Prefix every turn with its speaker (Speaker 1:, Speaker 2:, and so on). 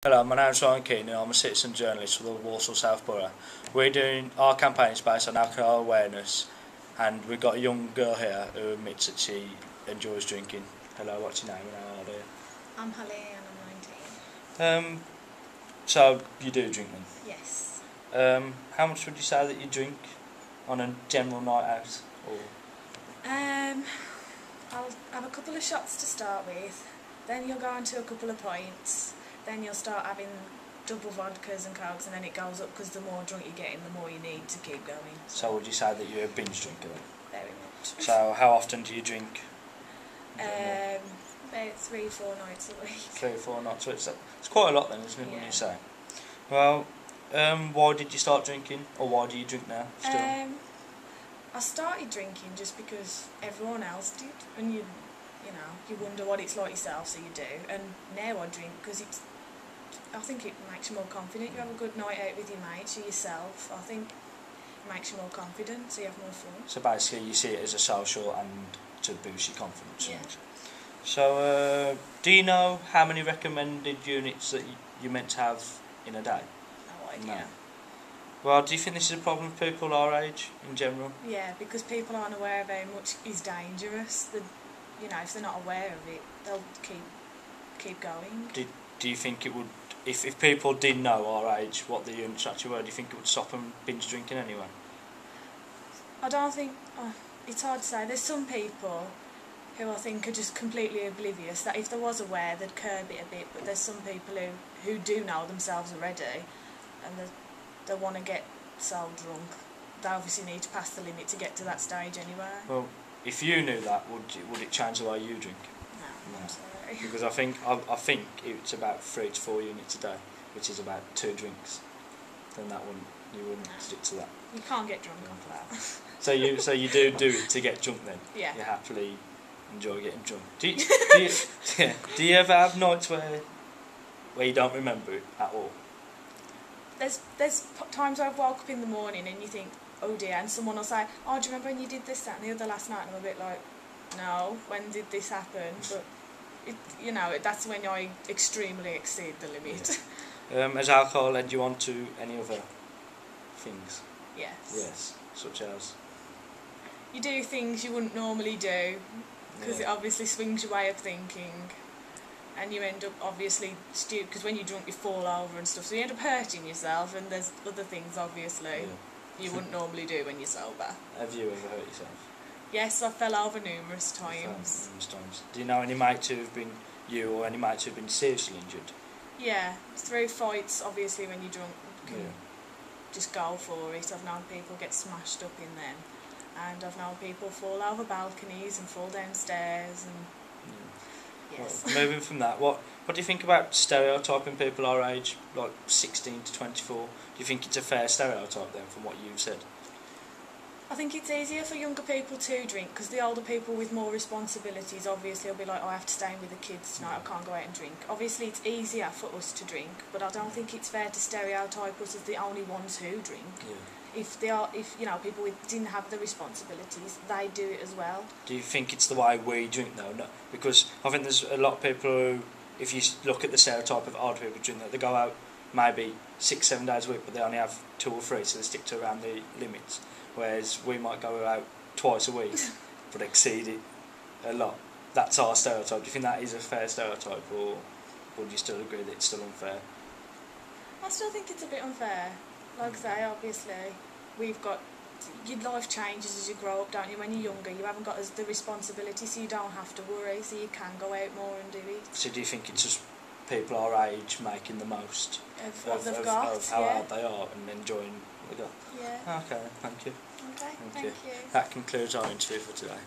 Speaker 1: Hello, my name's Ryan Keane and I'm a citizen journalist for the Walsall South Borough. We're doing our campaign is based on alcohol awareness, and we've got a young girl here who admits that she enjoys drinking. Hello, what's your name and how old are you?
Speaker 2: I'm Holly and I'm 19.
Speaker 1: So you do drink then?
Speaker 2: Yes.
Speaker 1: How much would you say that you drink on a general night out? Or
Speaker 2: I'll have a couple of shots to start with, then you'll go into a couple of pints, then you'll start having double vodkas and cokes, and then it goes up because the more drunk you're getting, the more you need to keep going.
Speaker 1: So would you say that you're a binge drinker then?
Speaker 2: Very much.
Speaker 1: So how often do you drink?
Speaker 2: About 3-4 nights a week.
Speaker 1: 3 or 4 nights. So it's quite a lot then, isn't it, when
Speaker 2: Yeah.
Speaker 1: you say? Well, why did you start drinking, or why do you drink now still?
Speaker 2: I started drinking just because everyone else did, and you wonder what it's like yourself, so you do. And now I drink because I think it makes you more confident. You have a good night out with your mates, you yourself. I think it makes you more confident, so you have more fun.
Speaker 1: So basically you see it as a social and to boost your confidence.
Speaker 2: Yeah.
Speaker 1: So do you know how many recommended units that you're meant to have in a day?
Speaker 2: No idea.
Speaker 1: No. Well, do you think this is a problem for people our age in general?
Speaker 2: Yeah, because people aren't aware of how much is dangerous. If they're not aware of it, they'll keep going.
Speaker 1: Do you think it would, if people did know our age what the units actually were, do you think it would stop them binge drinking anyway?
Speaker 2: I don't think... it's hard to say. There's some people who I think are just completely oblivious, that if there was aware, they'd curb it a bit, but there's some people who do know themselves already, and they want to get so drunk. They obviously need to pass the limit to get to that stage anyway.
Speaker 1: Well, if you knew that, would it change the way you drink?
Speaker 2: No, I'm sorry.
Speaker 1: Because I think it's about 3 to 4 units a day, which is about 2 drinks. Then you wouldn't stick to that.
Speaker 2: You can't get drunk off that.
Speaker 1: So you do it to get drunk then?
Speaker 2: Yeah.
Speaker 1: You happily enjoy getting drunk. Do you ever have nights where you don't remember it at all?
Speaker 2: There's times where I've woke up in the morning and you think, oh dear, and someone will say, oh, do you remember when you did this, that and the other last night? And I'm a bit like, no, when did this happen? But that's when I extremely exceed the limit.
Speaker 1: Yeah. Has alcohol led you on to any other things?
Speaker 2: Yes.
Speaker 1: Yes, such as?
Speaker 2: You do things you wouldn't normally do, because it obviously swings your way of thinking, and you end up obviously stupid, because when you're drunk you fall over and stuff, so you end up hurting yourself, and there's other things obviously you wouldn't normally do when you're sober.
Speaker 1: Have you ever hurt yourself?
Speaker 2: Yes, I fell over numerous times.
Speaker 1: Do you know any mates who've been seriously injured?
Speaker 2: Yeah, through fights, obviously when you're drunk you can just go for it. I've known people get smashed up in them, and I've known people fall over balconies and fall downstairs, and yes.
Speaker 1: Well, moving from that, what do you think about stereotyping people our age, like 16 to 24? Do you think it's a fair stereotype then, from what you've said?
Speaker 2: I think it's easier for younger people to drink, because the older people with more responsibilities obviously will be like, oh, I have to stay in with the kids tonight, I can't go out and drink. Obviously it's easier for us to drink, but I don't think it's fair to stereotype us as the only ones who drink.
Speaker 1: Yeah.
Speaker 2: If people didn't have the responsibilities, they do it as well.
Speaker 1: Do you think it's the way we drink though? No, because I think there's a lot of people who, if you look at the stereotype of older people drink, they go out maybe 6-7 days a week, but they only have 2 or 3, so they stick to around the limits. Whereas we might go out twice a week, but exceed it a lot. That's our stereotype. Do you think that is a fair stereotype, or would you still agree that it's still unfair?
Speaker 2: I still think it's a bit unfair. Like I say, obviously, your life changes as you grow up, don't you? When you're younger, you haven't got the responsibility, so you don't have to worry, so you can go out more and do it.
Speaker 1: So do you think it's just people our age making the most
Speaker 2: of
Speaker 1: how old they are and enjoying what they got?
Speaker 2: Yeah.
Speaker 1: Okay, thank you.
Speaker 2: Okay,
Speaker 1: Thank you.
Speaker 2: you.
Speaker 1: That concludes our interview for today.